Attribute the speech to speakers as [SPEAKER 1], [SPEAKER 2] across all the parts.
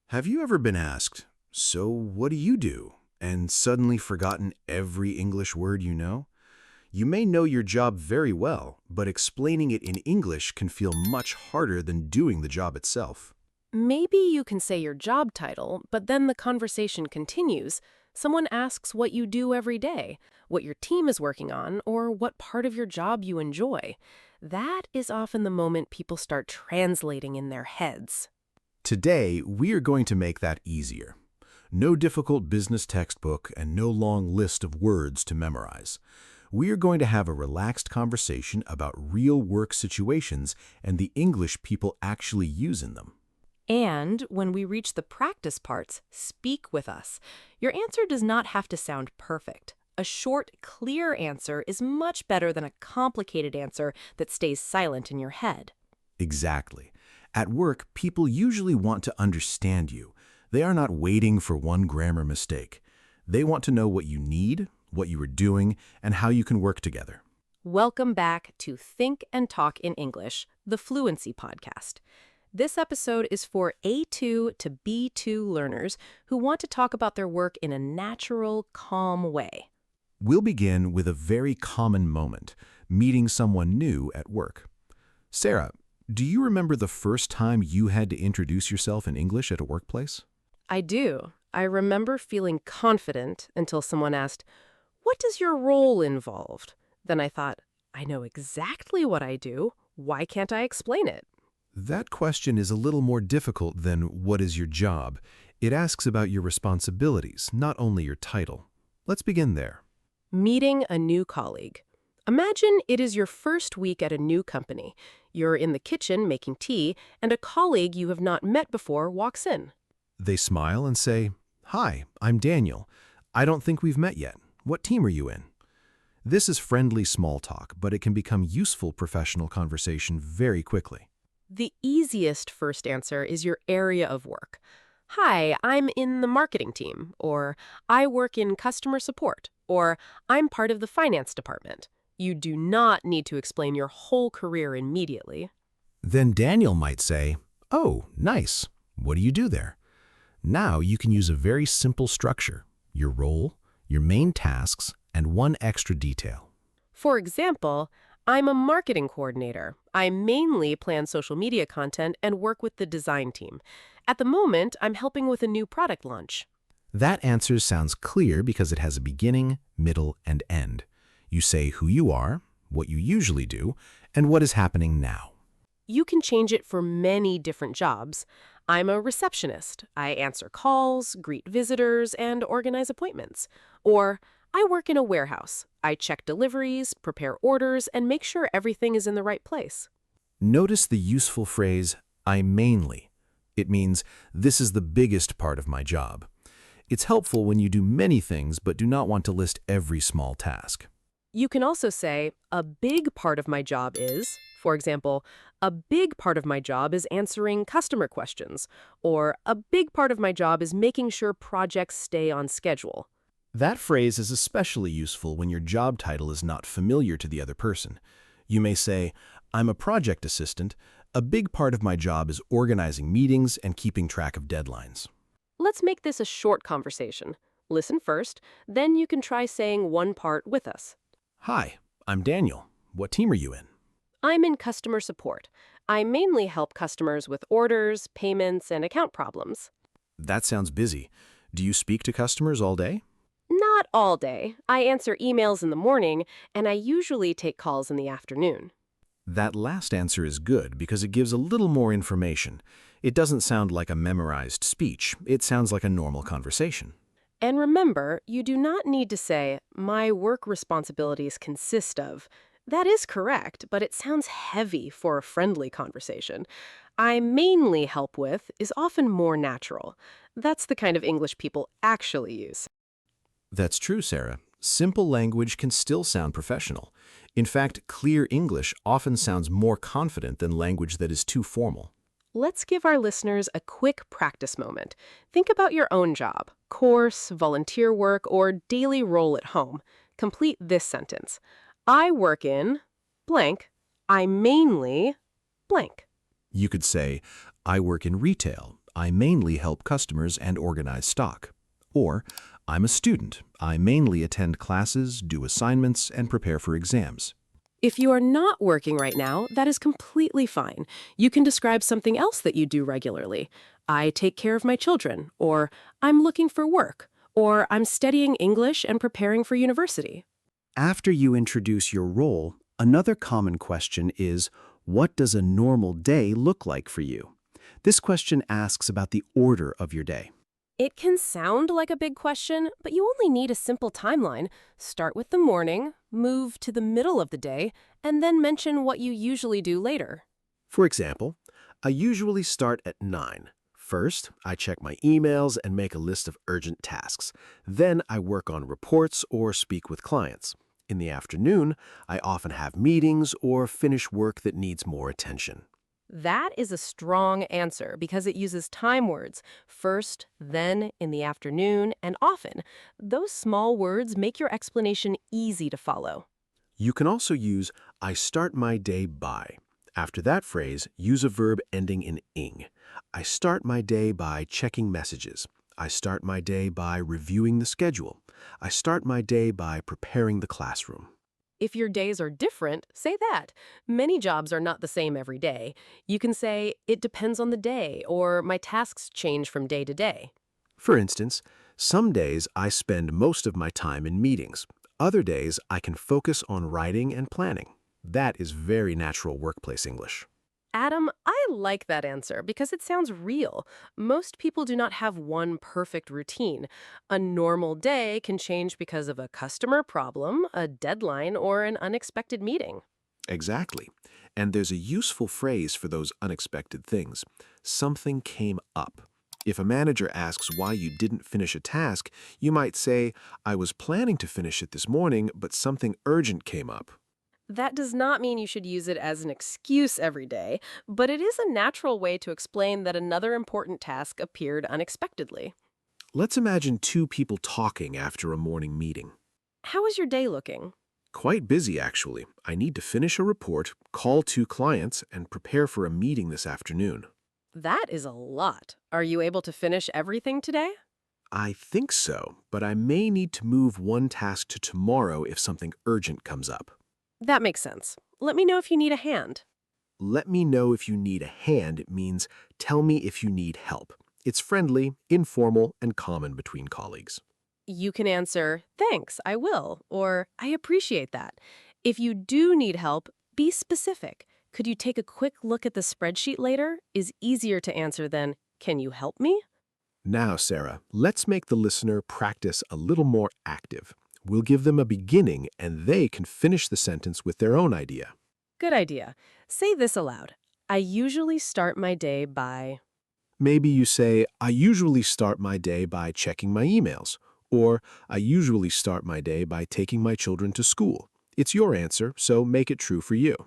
[SPEAKER 1] Have you ever been asked, "So what do you do?" and suddenly forgotten every English word you know? You may know your job very well, but explaining it in English can feel much harder than doing the job itself.
[SPEAKER 2] Maybe you can say your job title, but then the conversation continues. Someone asks what you do every day, what your team is working on, or what part of your job you enjoy. That is often the moment people start translating in their heads.
[SPEAKER 1] Today, we are going to make that easier. No difficult business textbook and no long list of words to memorize. We are going to have a relaxed conversation about real work situations and the English people actually use in them.
[SPEAKER 2] And when we reach the practice parts, speak with us. Your answer does not have to sound perfect. A short, clear answer is much better than a complicated answer that stays silent in your head.
[SPEAKER 1] Exactly. At work, people usually want to understand you. They are not waiting for one grammar mistake. They want to know what you need, what you are doing, and how you can work together.
[SPEAKER 2] Welcome back to Think and Talk in English, the Fluency Podcast. This episode is for A2 to B2 learners who want to talk about their work in a natural, calm way.
[SPEAKER 1] We'll begin with a very common moment, meeting someone new at work. Sarah, do you remember the first time you had to introduce yourself in English at a workplace?
[SPEAKER 2] I do. I remember feeling confident until someone asked, "What does your role involve?" Then I thought, I know exactly what I do. Why can't I explain it?
[SPEAKER 1] That question is a little more difficult than "what is your job?" It asks about your responsibilities, not only your title. Let's begin there.
[SPEAKER 2] Meeting a new colleague. Imagine it is your first week at a new company. You're in the kitchen making tea, and a colleague you have not met before walks in.
[SPEAKER 1] They smile and say, "Hi, I'm Daniel. I don't think we've met yet. What team are you in?" This is friendly small talk, but it can become useful professional conversation very quickly.
[SPEAKER 2] The easiest first answer is your area of work. "Hi, I'm in the marketing team," or "I work in customer support," or "I'm part of the finance department." You do not need to explain your whole career immediately.
[SPEAKER 1] Then Daniel might say, "Oh, nice. What do you do there?" Now you can use a very simple structure, your role, your main tasks, and one extra detail.
[SPEAKER 2] For example, "I'm a marketing coordinator. I mainly plan social media content and work with the design team. At the moment, I'm helping with a new product launch."
[SPEAKER 1] That answer sounds clear because it has a beginning, middle, and end. You say who you are, what you usually do, and what is happening now.
[SPEAKER 2] You can change it for many different jobs. "I'm a receptionist. I answer calls, greet visitors, and organize appointments." Or, "I work in a warehouse. I check deliveries, prepare orders, and make sure everything is in the right place."
[SPEAKER 1] Notice the useful phrase, "I mainly." It means this is the biggest part of my job. It's helpful when you do many things but do not want to list every small task.
[SPEAKER 2] You can also say, "A big part of my job is," for example, "A big part of my job is answering customer questions," or "A big part of my job is making sure projects stay on schedule."
[SPEAKER 1] That phrase is especially useful when your job title is not familiar to the other person. You may say, "I'm a project assistant. A big part of my job is organizing meetings and keeping track of deadlines."
[SPEAKER 2] Let's make this a short conversation. Listen first, then you can try saying one part with us.
[SPEAKER 1] "Hi, I'm Daniel. What team are you in?"
[SPEAKER 2] "I'm in customer support. I mainly help customers with orders, payments, and account problems."
[SPEAKER 1] That sounds busy. Do you speak to customers all day?
[SPEAKER 2] Not all day. I answer emails in the morning, and I usually take calls in the afternoon.
[SPEAKER 1] That last answer is good because it gives a little more information. It doesn't sound like a memorized speech. It sounds like a normal conversation.
[SPEAKER 2] And remember, you do not need to say, "My work responsibilities consist of." That is correct, but it sounds heavy for a friendly conversation. "I mainly help with" is often more natural. That's the kind of English people actually use.
[SPEAKER 1] That's true, Sarah. Simple language can still sound professional. In fact, clear English often sounds more confident than language that is too formal.
[SPEAKER 2] Let's give our listeners a quick practice moment. Think about your own job, course, volunteer work, or daily role at home. Complete this sentence. "I work in blank. I mainly blank."
[SPEAKER 1] You could say, "I work in retail. I mainly help customers and organize stock. Or, I'm a student. I mainly attend classes, do assignments, and prepare for exams.
[SPEAKER 2] If you are not working right now, that is completely fine. You can describe something else that you do regularly. I take care of my children, or I'm looking for work, or I'm studying English and preparing for university.
[SPEAKER 3] After you introduce your role, another common question is, what does a normal day look like for you? This question asks about the order of your day.
[SPEAKER 2] It can sound like a big question, but you only need a simple timeline. Start with the morning, move to the middle of the day, and then mention what you usually do later.
[SPEAKER 4] For example, I usually start at 9. First, I check my emails and make a list of urgent tasks. Then I work on reports or speak with clients. In the afternoon, I often have meetings or finish work that needs more attention.
[SPEAKER 2] That is a strong answer because it uses time words, first, then, in the afternoon, and often. Those small words make your explanation easy to follow.
[SPEAKER 4] You can also use I start my day by. After that phrase, use a verb ending in ing. I start my day by checking messages. I start my day by reviewing the schedule. I start my day by preparing the classroom.
[SPEAKER 2] If your days are different, say that. Many jobs are not the same every day. You can say, it depends on the day, or my tasks change from day to day.
[SPEAKER 4] For instance, some days I spend most of my time in meetings. Other days I can focus on writing and planning. That is very natural workplace English.
[SPEAKER 2] Adam, I like that answer because it sounds real. Most people do not have one perfect routine. A normal day can change because of a customer problem, a deadline, or an unexpected meeting.
[SPEAKER 4] Exactly. And there's a useful phrase for those unexpected things. Something came up. If a manager asks why you didn't finish a task, you might say, I was planning to finish it this morning, but something urgent came up.
[SPEAKER 2] That does not mean you should use it as an excuse every day, but it is a natural way to explain that another important task appeared unexpectedly.
[SPEAKER 4] Let's imagine two people talking after a morning meeting.
[SPEAKER 2] How is your day looking?
[SPEAKER 4] Quite busy, actually. I need to finish a report, call 2 clients, and prepare for a meeting this afternoon.
[SPEAKER 2] That is a lot. Are you able to finish everything today?
[SPEAKER 4] I think so, but I may need to move one task to tomorrow if something urgent comes up.
[SPEAKER 2] That makes sense. Let me know if you need a hand.
[SPEAKER 4] Let me know if you need a hand means tell me if you need help. It's friendly, informal, and common between colleagues.
[SPEAKER 2] You can answer, thanks, I will, or I appreciate that. If you do need help, be specific. Could you take a quick look at the spreadsheet later? Is easier to answer than, can you help me?
[SPEAKER 4] Now, Sarah, let's make the listener practice a little more active. We'll give them a beginning, and they can finish the sentence with their own idea.
[SPEAKER 2] Good idea. Say this aloud. I usually start my day by...
[SPEAKER 4] Maybe you say, I usually start my day by checking my emails, or I usually start my day by taking my children to school. It's your answer, so make it true for you.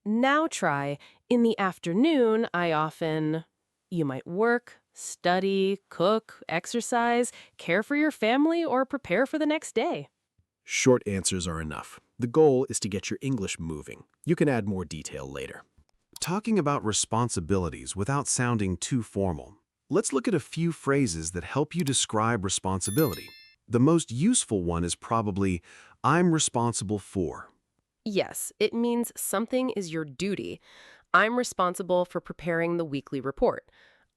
[SPEAKER 2] Now try, in the afternoon, I often... You might work, study, cook, exercise, care for your family, or prepare for the next day.
[SPEAKER 4] Short answers are enough. The goal is to get your English moving. You can add more detail later.
[SPEAKER 1] Talking about responsibilities without sounding too formal, let's look at a few phrases that help you describe responsibility. The most useful one is probably, I'm responsible for.
[SPEAKER 2] Yes, it means something is your duty. I'm responsible for preparing the weekly report.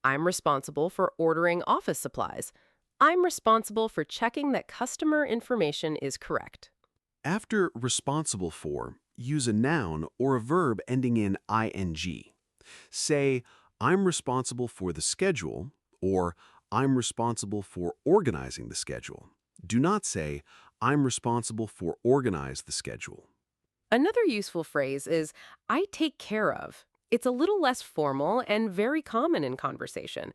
[SPEAKER 2] I'm responsible for ordering office supplies. I'm responsible for checking that customer information is correct.
[SPEAKER 1] After responsible for, use a noun or a verb ending in ing. Say, I'm responsible for the schedule, or I'm responsible for organizing the schedule. Do not say, I'm responsible for organize the schedule.
[SPEAKER 2] Another useful phrase is, I take care of. It's a little less formal and very common in conversation.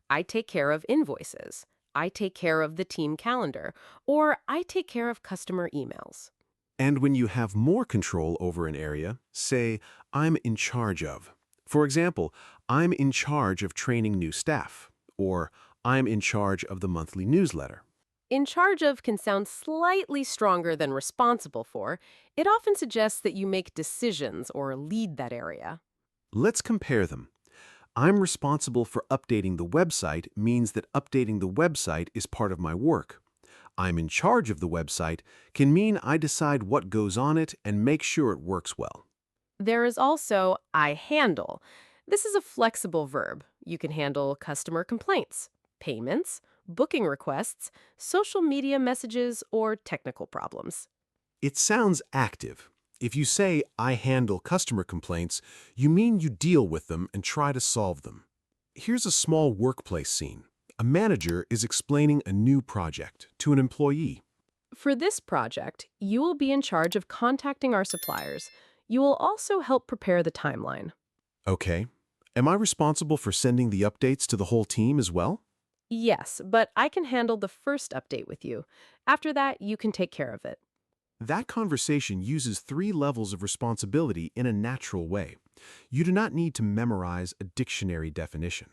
[SPEAKER 2] I take care of invoices. I take care of the team calendar, or I take care of customer emails.
[SPEAKER 1] And when you have more control over an area, say, I'm in charge of. For example, I'm in charge of training new staff, or I'm in charge of the monthly newsletter.
[SPEAKER 2] In charge of can sound slightly stronger than responsible for. It often suggests that you make decisions or lead that area.
[SPEAKER 1] Let's compare them.
[SPEAKER 4] I'm responsible for updating the website means that updating the website is part of my work. I'm in charge of the website can mean I decide what goes on it and make sure it works well.
[SPEAKER 2] There is also I handle. This is a flexible verb. You can handle customer complaints, payments, booking requests, social media messages, or technical problems.
[SPEAKER 4] It sounds active. If you say, I handle customer complaints, you mean you deal with them and try to solve them. Here's a small workplace scene. A manager is explaining a new project to an employee.
[SPEAKER 2] For this project, you will be in charge of contacting our suppliers. You will also help prepare the timeline.
[SPEAKER 4] Okay. Am I responsible for sending the updates to the whole team as well?
[SPEAKER 2] Yes, but I can handle the first update with you. After that, you can take care of it.
[SPEAKER 4] That conversation uses 3 levels of responsibility in a natural way. You do not need to memorize a dictionary definition.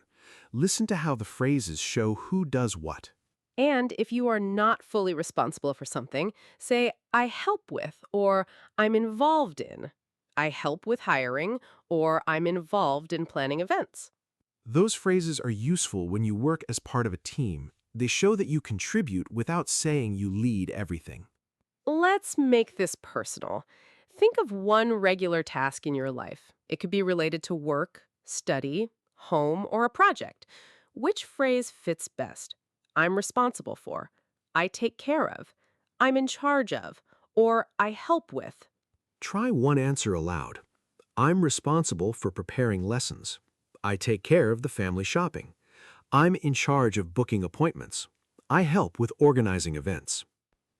[SPEAKER 4] Listen to how the phrases show who does what.
[SPEAKER 2] And if you are not fully responsible for something, say, I help with, or I'm involved in. I help with hiring, or I'm involved in planning events.
[SPEAKER 4] Those phrases are useful when you work as part of a team. They show that you contribute without saying you lead everything.
[SPEAKER 2] Let's make this personal. Think of one regular task in your life. It could be related to work, study, home, or a project. Which phrase fits best? I'm responsible for. I take care of. I'm in charge of. Or I help with.
[SPEAKER 4] Try one answer aloud. I'm responsible for preparing lessons. I take care of the family shopping. I'm in charge of booking appointments. I help with organizing events.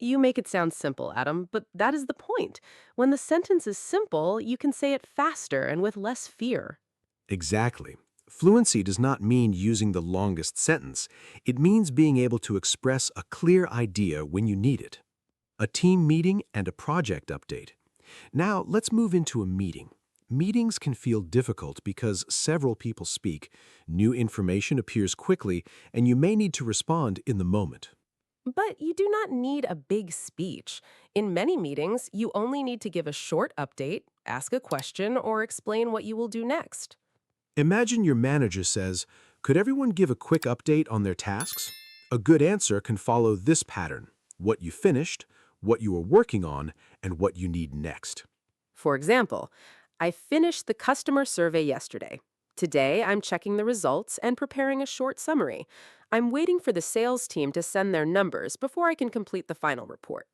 [SPEAKER 2] You make it sound simple, Adam, but that is the point. When the sentence is simple, you can say it faster and with less fear.
[SPEAKER 4] Exactly. Fluency does not mean using the longest sentence. It means being able to express a clear idea when you need it. A team meeting and a project update. Now, let's move into a meeting. Meetings can feel difficult because several people speak, new information appears quickly, and you may need to respond in the moment.
[SPEAKER 2] But you do not need a big speech. In many meetings, you only need to give a short update, ask a question, or explain what you will do next.
[SPEAKER 4] Imagine your manager says, "Could everyone give a quick update on their tasks?" A good answer can follow this pattern: what you finished, what you are working on, and what you need next.
[SPEAKER 2] For example, I finished the customer survey yesterday. Today, I'm checking the results and preparing a short summary. I'm waiting for the sales team to send their numbers before I can complete the final report.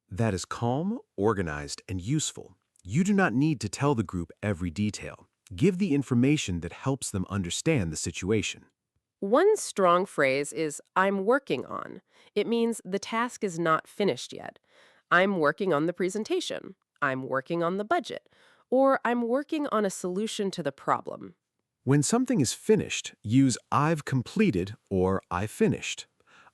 [SPEAKER 4] That is calm, organized, and useful. You do not need to tell the group every detail. Give the information that helps them understand the situation.
[SPEAKER 2] One strong phrase is, I'm working on. It means the task is not finished yet. I'm working on the presentation. I'm working on the budget. Or I'm working on a solution to the problem.
[SPEAKER 4] When something is finished, use I've completed or I finished.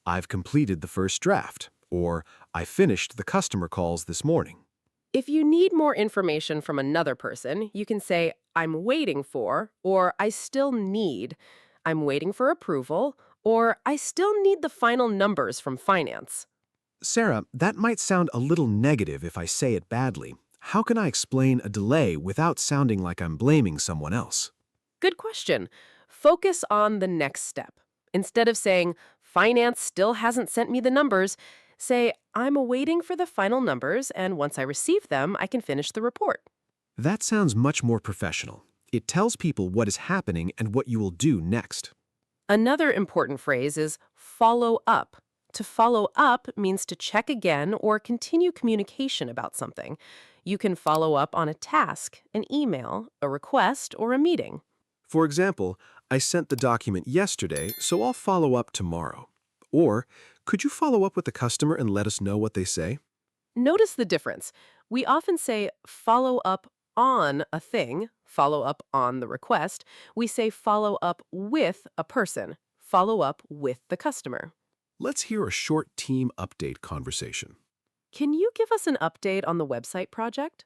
[SPEAKER 4] I've completed the first draft, or I finished the customer calls this morning.
[SPEAKER 2] If you need more information from another person, you can say, I'm waiting for, or I still need. I'm waiting for approval, or I still need the final numbers from finance.
[SPEAKER 4] Sarah, that might sound a little negative if I say it badly. How can I explain a delay without sounding like I'm blaming someone else?
[SPEAKER 2] Good question. Focus on the next step. Instead of saying, finance still hasn't sent me the numbers, say, I'm waiting for the final numbers, and once I receive them, I can finish the report.
[SPEAKER 4] That sounds much more professional. It tells people what is happening and what you will do next.
[SPEAKER 2] Another important phrase is follow up. To follow up means to check again or continue communication about something. You can follow up on a task, an email, a request, or a meeting.
[SPEAKER 4] For example, I sent the document yesterday, so I'll follow up tomorrow. Or, could you follow up with the customer and let us know what they say?
[SPEAKER 2] Notice the difference. We often say follow up on a thing, follow up on the request. We say follow up with a person, follow up with the customer.
[SPEAKER 4] Let's hear a short team update conversation.
[SPEAKER 2] Can you give us an update on the website project?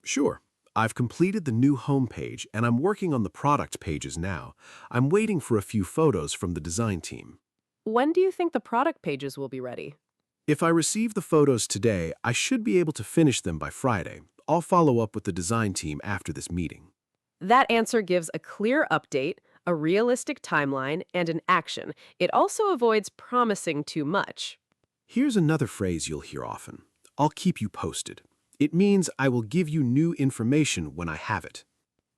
[SPEAKER 4] Sure. I've completed the new homepage and I'm working on the product pages now. I'm waiting for a few photos from the design team.
[SPEAKER 2] When do you think the product pages will be ready?
[SPEAKER 4] If I receive the photos today, I should be able to finish them by Friday. I'll follow up with the design team after this meeting.
[SPEAKER 2] That answer gives a clear update, a realistic timeline, and an action. It also avoids promising too much.
[SPEAKER 4] Here's another phrase you'll hear often. I'll keep you posted. It means I will give you new information when I have it.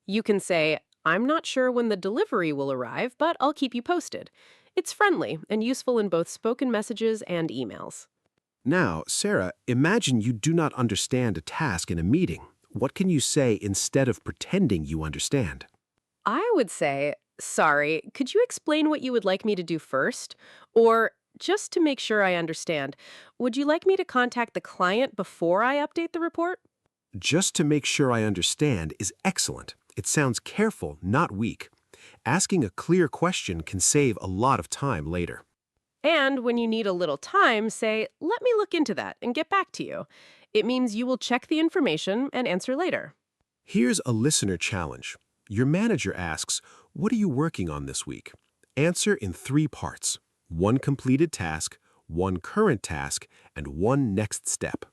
[SPEAKER 2] You can say, I'm not sure when the delivery will arrive, but I'll keep you posted. It's friendly and useful in both spoken messages and emails.
[SPEAKER 4] Now, Sarah, imagine you do not understand a task in a meeting. What can you say instead of pretending you understand?
[SPEAKER 2] I would say, sorry, could you explain what you would like me to do first? Or, just to make sure I understand, would you like me to contact the client before I update the report?
[SPEAKER 4] Just to make sure I understand is excellent. It sounds careful, not weak. Asking a clear question can save a lot of time later.
[SPEAKER 2] And when you need a little time, say, let me look into that and get back to you. It means you will check the information and answer later.
[SPEAKER 4] Here's a listener challenge. Your manager asks, what are you working on this week? Answer in 3 parts. 1 completed task, 1 current task, and 1 next step.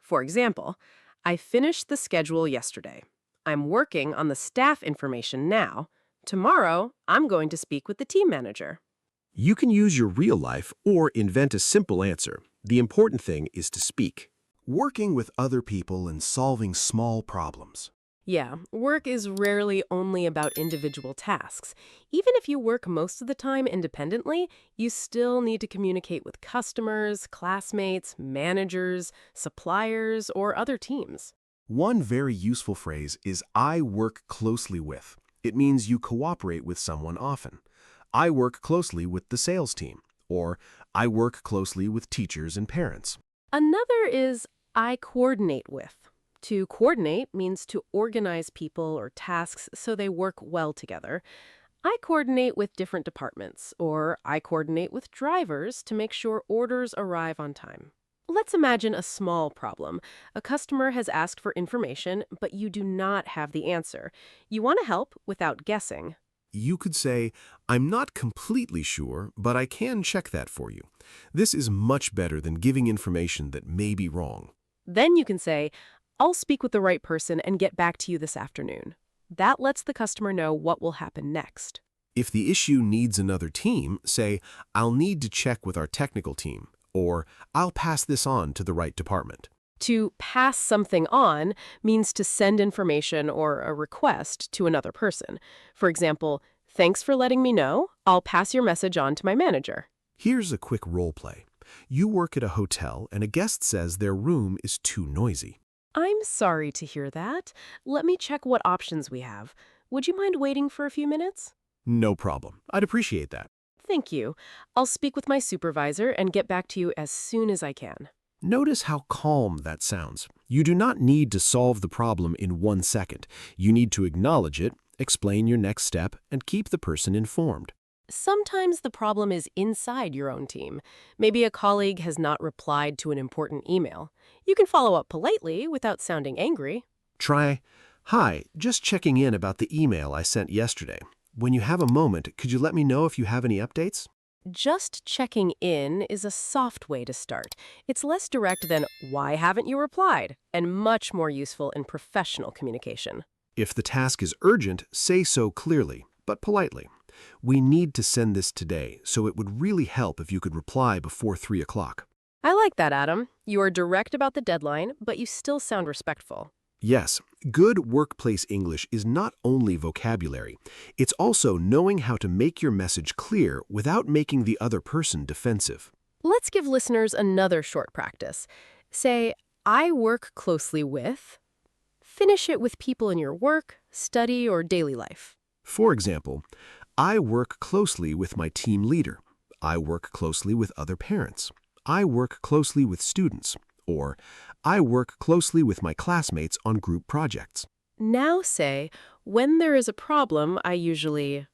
[SPEAKER 2] For example, I finished the schedule yesterday. I'm working on the staff information now. Tomorrow, I'm going to speak with the team manager.
[SPEAKER 4] You can use your real life or invent a simple answer. The important thing is to speak.
[SPEAKER 1] Working with other people and solving small problems.
[SPEAKER 2] Yeah, work is rarely only about individual tasks. Even if you work most of the time independently, you still need to communicate with customers, classmates, managers, suppliers, or other teams.
[SPEAKER 1] One very useful phrase is I work closely with. It means you cooperate with someone often. I work closely with the sales team, or I work closely with teachers and parents.
[SPEAKER 2] Another is I coordinate with. To coordinate means to organize people or tasks so they work well together. I coordinate with different departments, or I coordinate with drivers to make sure orders arrive on time. Let's imagine a small problem. A customer has asked for information, but you do not have the answer. You want to help without guessing.
[SPEAKER 1] You could say, I'm not completely sure, but I can check that for you. This is much better than giving information that may be wrong.
[SPEAKER 2] Then you can say, I'll speak with the right person and get back to you this afternoon. That lets the customer know what will happen next.
[SPEAKER 1] If the issue needs another team, say, I'll need to check with our technical team, or I'll pass this on to the right department.
[SPEAKER 2] To pass something on means to send information or a request to another person. For example, thanks for letting me know. I'll pass your message on to my manager.
[SPEAKER 1] Here's a quick role play. You work at a hotel and a guest says their room is too noisy.
[SPEAKER 2] I'm sorry to hear that. Let me check what options we have. Would you mind waiting for a few minutes?
[SPEAKER 1] No problem. I'd appreciate that.
[SPEAKER 2] Thank you. I'll speak with my supervisor and get back to you as soon as I can.
[SPEAKER 1] Notice how calm that sounds. You do not need to solve the problem in 1 second. You need to acknowledge it, explain your next step, and keep the person informed.
[SPEAKER 2] Sometimes the problem is inside your own team. Maybe a colleague has not replied to an important email. You can follow up politely without sounding angry.
[SPEAKER 1] Try, hi, just checking in about the email I sent yesterday. When you have a moment, could you let me know if you have any updates?
[SPEAKER 2] Just checking in is a soft way to start. It's less direct than, why haven't you replied? And much more useful in professional communication.
[SPEAKER 1] If the task is urgent, say so clearly, but politely. We need to send this today, so it would really help if you could reply before 3 o'clock.
[SPEAKER 2] I like that, Adam. You are direct about the deadline, but you still sound respectful.
[SPEAKER 1] Yes, good workplace English is not only vocabulary. It's also knowing how to make your message clear without making the other person defensive.
[SPEAKER 2] Let's give listeners another short practice. Say, I work closely with. Finish it with people in your work, study, or daily life.
[SPEAKER 1] For example, I work closely with my team leader. I work closely with other parents. I work closely with students. Or, I work closely with my classmates on group projects.
[SPEAKER 2] Now say, when there is a problem, I usually...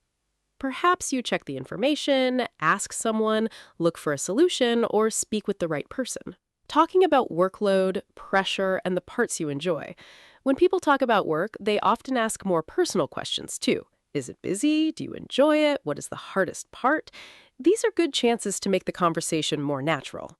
[SPEAKER 2] Perhaps you check the information, ask someone, look for a solution, or speak with the right person. Talking about workload, pressure, and the parts you enjoy. When people talk about work, they often ask more personal questions, too. Is it busy? Do you enjoy it? What is the hardest part? These are good chances to make the conversation more natural.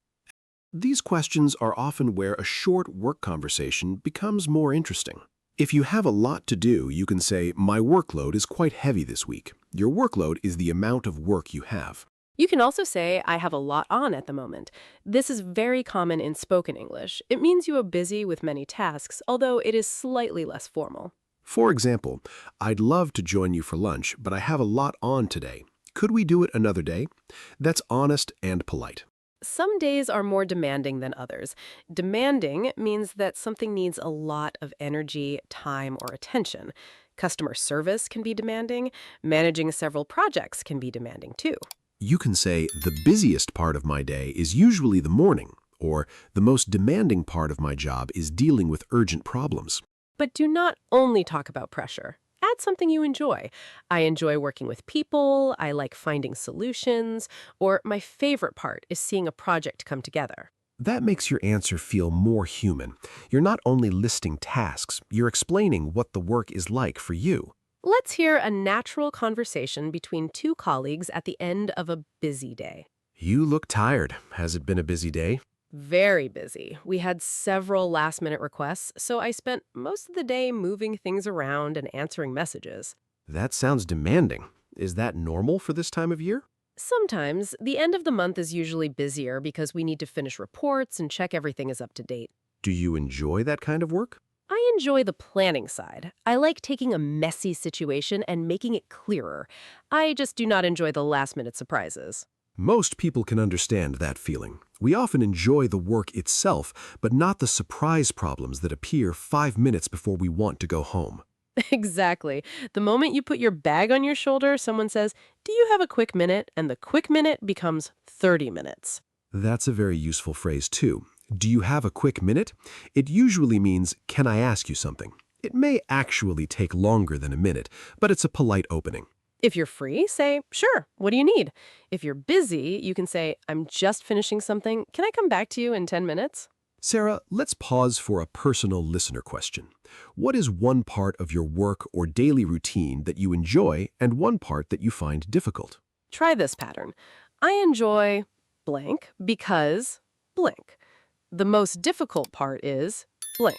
[SPEAKER 1] These questions are often where a short work conversation becomes more interesting. If you have a lot to do, you can say, my workload is quite heavy this week.
[SPEAKER 4] Your workload is the amount of work you have.
[SPEAKER 2] You can also say, I have a lot on at the moment. This is very common in spoken English. It means you are busy with many tasks, although it is slightly less formal.
[SPEAKER 4] For example, I'd love to join you for lunch, but I have a lot on today. Could we do it another day? That's honest and polite.
[SPEAKER 2] Some days are more demanding than others. Demanding means that something needs a lot of energy, time, or attention. Customer service can be demanding. Managing several projects can be demanding too.
[SPEAKER 4] You can say, the busiest part of my day is usually the morning, or the most demanding part of my job is dealing with urgent problems.
[SPEAKER 2] But do not only talk about pressure. Add something you enjoy. I enjoy working with people, I like finding solutions, or my favorite part is seeing a project come together.
[SPEAKER 4] That makes your answer feel more human. You're not only listing tasks, you're explaining what the work is like for you.
[SPEAKER 2] Let's hear a natural conversation between two colleagues at the end of a busy day.
[SPEAKER 4] You look tired. Has it been a busy day?
[SPEAKER 2] Very busy. We had several last-minute requests, so I spent most of the day moving things around and answering messages.
[SPEAKER 4] That sounds demanding. Is that normal for this time of year?
[SPEAKER 2] Sometimes, the end of the month is usually busier because we need to finish reports and check everything is up to date.
[SPEAKER 4] Do you enjoy that kind of work?
[SPEAKER 2] I enjoy the planning side. I like taking a messy situation and making it clearer. I just do not enjoy the last-minute surprises.
[SPEAKER 4] Most people can understand that feeling. We often enjoy the work itself, but not the surprise problems that appear 5 minutes before we want to go home.
[SPEAKER 2] Exactly. The moment you put your bag on your shoulder, someone says, "Do you have a quick minute?" And the quick minute becomes 30 minutes.
[SPEAKER 4] That's a very useful phrase, too. Do you have a quick minute? It usually means, can I ask you something? It may actually take longer than a minute, but it's a polite opening.
[SPEAKER 2] If you're free, say, "Sure, what do you need?" If you're busy, you can say, "I'm just finishing something. Can I come back to you in 10 minutes?"
[SPEAKER 4] Sarah, let's pause for a personal listener question. What is one part of your work or daily routine that you enjoy and one part that you find difficult?
[SPEAKER 2] Try this pattern. I enjoy blank because blank. The most difficult part is blank.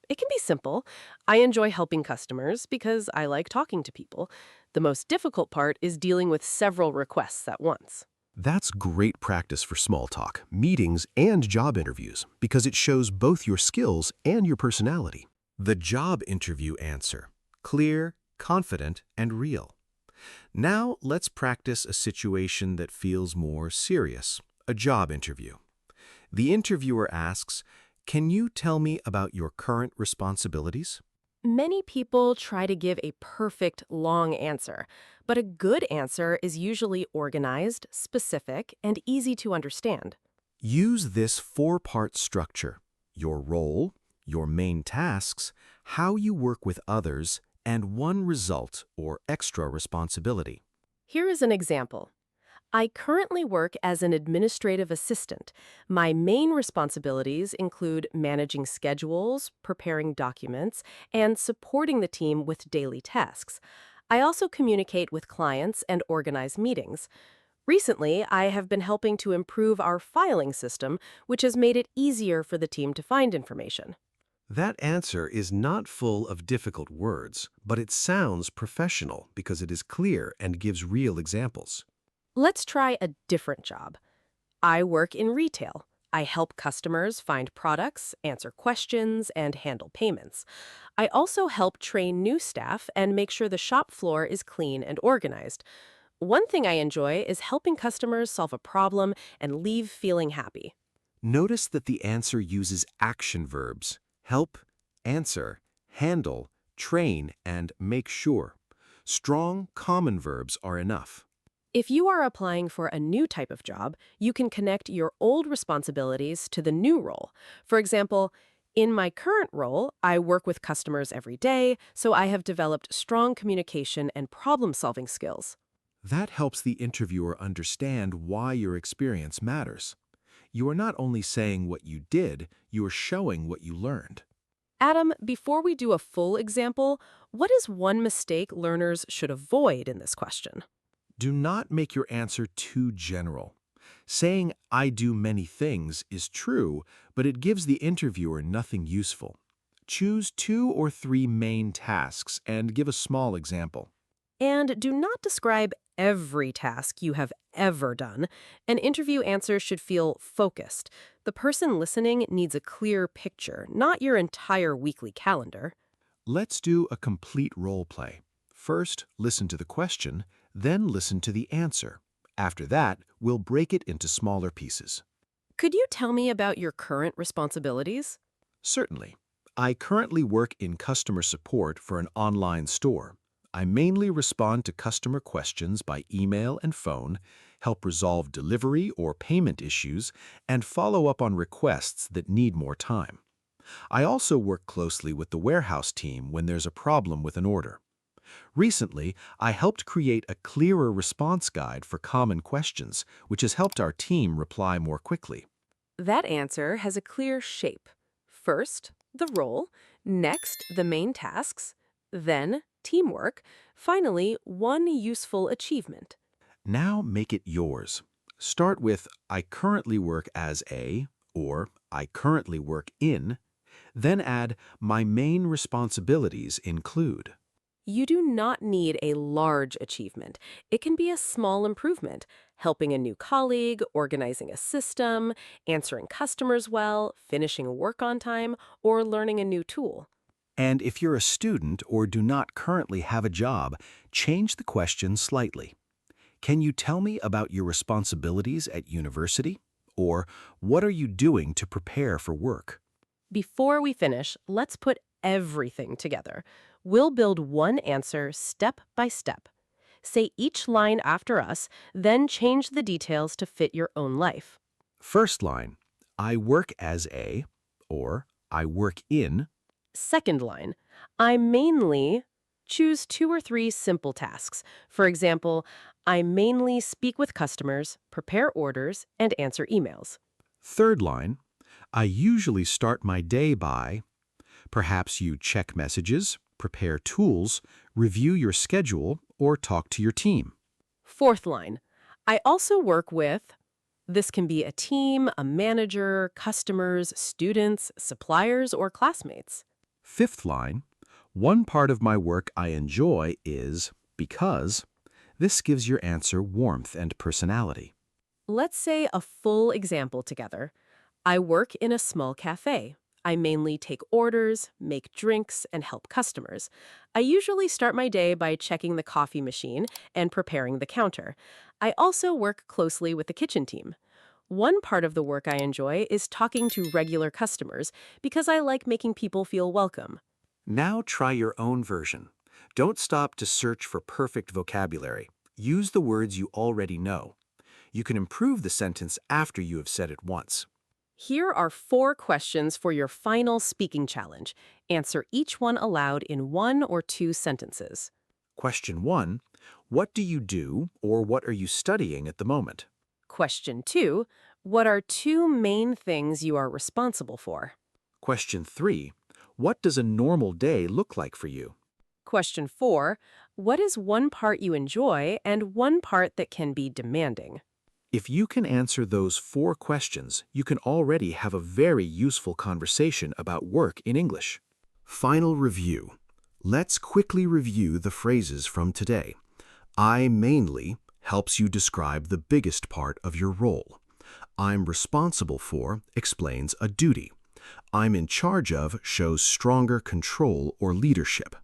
[SPEAKER 2] It can be simple. I enjoy helping customers because I like talking to people. The most difficult part is dealing with several requests at once.
[SPEAKER 4] That's great practice for small talk, meetings, and job interviews because it shows both your skills and your personality. The job interview answer: clear, confident, and real. Now let's practice a situation that feels more serious, a job interview. The interviewer asks, "Can you tell me about your current responsibilities?"
[SPEAKER 2] Many people try to give a perfect, long answer, but a good answer is usually organized, specific, and easy to understand.
[SPEAKER 4] Use this 4-part structure: your role, your main tasks, how you work with others, and one result or extra responsibility.
[SPEAKER 2] Here is an example. I currently work as an administrative assistant. My main responsibilities include managing schedules, preparing documents, and supporting the team with daily tasks. I also communicate with clients and organize meetings. Recently, I have been helping to improve our filing system, which has made it easier for the team to find information.
[SPEAKER 4] That answer is not full of difficult words, but it sounds professional because it is clear and gives real examples.
[SPEAKER 2] Let's try a different job. I work in retail. I help customers find products, answer questions, and handle payments. I also help train new staff and make sure the shop floor is clean and organized. One thing I enjoy is helping customers solve a problem and leave feeling happy.
[SPEAKER 4] Notice that the answer uses action verbs: help, answer, handle, train, and make sure. Strong, common verbs are enough.
[SPEAKER 2] If you are applying for a new type of job, you can connect your old responsibilities to the new role. For example, in my current role, I work with customers every day, so I have developed strong communication and problem-solving skills.
[SPEAKER 4] That helps the interviewer understand why your experience matters. You are not only saying what you did, you are showing what you learned.
[SPEAKER 2] Adam, before we do a full example, what is one mistake learners should avoid in this question?
[SPEAKER 4] Do not make your answer too general. Saying, "I do many things" is true, but it gives the interviewer nothing useful. Choose 2 or 3 main tasks and give a small example.
[SPEAKER 2] And do not describe every task you have ever done. An interview answer should feel focused. The person listening needs a clear picture, not your entire weekly calendar.
[SPEAKER 1] Let's do a complete role play. First, listen to the question, then listen to the answer. After that, we'll break it into smaller pieces.
[SPEAKER 2] Could you tell me about your current responsibilities?
[SPEAKER 1] Certainly. I currently work in customer support for an online store. I mainly respond to customer questions by email and phone, help resolve delivery or payment issues, and follow up on requests that need more time. I also work closely with the warehouse team when there's a problem with an order. Recently, I helped create a clearer response guide for common questions, which has helped our team reply more quickly.
[SPEAKER 2] That answer has a clear shape. First, the role, next, the main tasks, then, teamwork, finally, one useful achievement.
[SPEAKER 1] Now make it yours. Start with I currently work as a, or I currently work in, then add my main responsibilities include.
[SPEAKER 2] You do not need a large achievement. It can be a small improvement, helping a new colleague, organizing a system, answering customers well, finishing work on time, or learning a new tool.
[SPEAKER 1] And if you're a student or do not currently have a job, change the question slightly. Can you tell me about your responsibilities at university? Or what are you doing to prepare for work?
[SPEAKER 2] Before we finish, let's put everything together. We'll build one answer step by step. Say each line after us, then change the details to fit your own life.
[SPEAKER 1] First line, I work as a, or I work in.
[SPEAKER 2] Second line, I mainly choose 2 or 3 simple tasks. For example, I mainly speak with customers, prepare orders, and answer emails.
[SPEAKER 1] Third line, I usually start my day by. Perhaps you check messages, prepare tools, review your schedule, or talk to your team.
[SPEAKER 2] Fourth line, I also work with. This can be a team, a manager, customers, students, suppliers, or classmates.
[SPEAKER 1] Fifth line, one part of my work I enjoy is because. This gives your answer warmth and personality.
[SPEAKER 2] Let's say a full example together. I work in a small cafe. I mainly take orders, make drinks, and help customers. I usually start my day by checking the coffee machine and preparing the counter. I also work closely with the kitchen team. One part of the work I enjoy is talking to regular customers because I like making people feel welcome.
[SPEAKER 1] Now try your own version. Don't stop to search for perfect vocabulary. Use the words you already know. You can improve the sentence after you have said it once.
[SPEAKER 2] Here are 4 questions for your final speaking challenge. Answer each one aloud in 1 or 2 sentences.
[SPEAKER 1] Question 1. What do you do or what are you studying at the moment?
[SPEAKER 2] Question 2. What are 2 main things you are responsible for?
[SPEAKER 1] Question 3. What does a normal day look like for you?
[SPEAKER 2] Question 4. What is one part you enjoy and one part that can be demanding?
[SPEAKER 1] If you can answer those 4 questions, you can already have a very useful conversation about work in English. Final review. Let's quickly review the phrases from today. I mainly helps you describe the biggest part of your role. I'm responsible for explains a duty. I'm in charge of shows stronger control or leadership.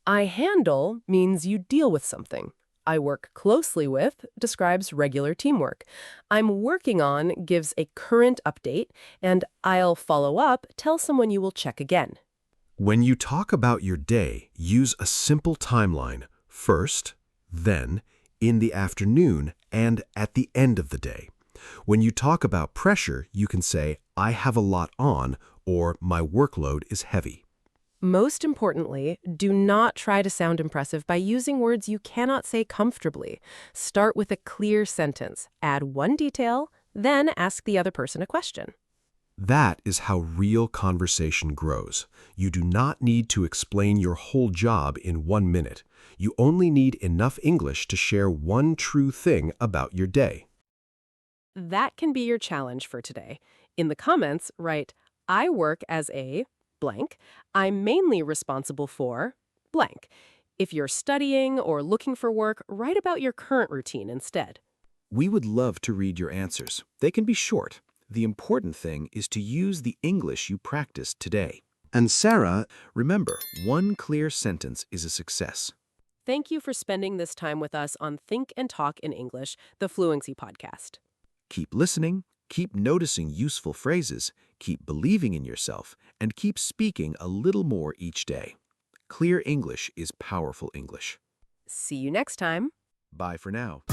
[SPEAKER 2] I handle means you deal with something. I work closely with describes regular teamwork. I'm working on gives a current update, and I'll follow up tells someone you will check again.
[SPEAKER 1] When you talk about your day, use a simple timeline, first, then, in the afternoon, and at the end of the day. When you talk about pressure, you can say, I have a lot on, or my workload is heavy.
[SPEAKER 2] Most importantly, do not try to sound impressive by using words you cannot say comfortably. Start with a clear sentence, add one detail, then ask the other person a question.
[SPEAKER 1] That is how real conversation grows. You do not need to explain your whole job in 1 minute. You only need enough English to share one true thing about your day.
[SPEAKER 2] That can be your challenge for today. In the comments, write, I work as a blank. I'm mainly responsible for blank. If you're studying or looking for work, write about your current routine instead.
[SPEAKER 1] We would love to read your answers. They can be short. The important thing is to use the English you practiced today.
[SPEAKER 3] And Sarah,
[SPEAKER 1] Remember, one clear sentence is a success.
[SPEAKER 2] Thank you for spending this time with us on Think and Talk in English, the Fluency Podcast.
[SPEAKER 1] Keep listening, keep noticing useful phrases, keep believing in yourself, and keep speaking a little more each day. Clear English is powerful English.
[SPEAKER 2] See you next time.
[SPEAKER 1] Bye for now.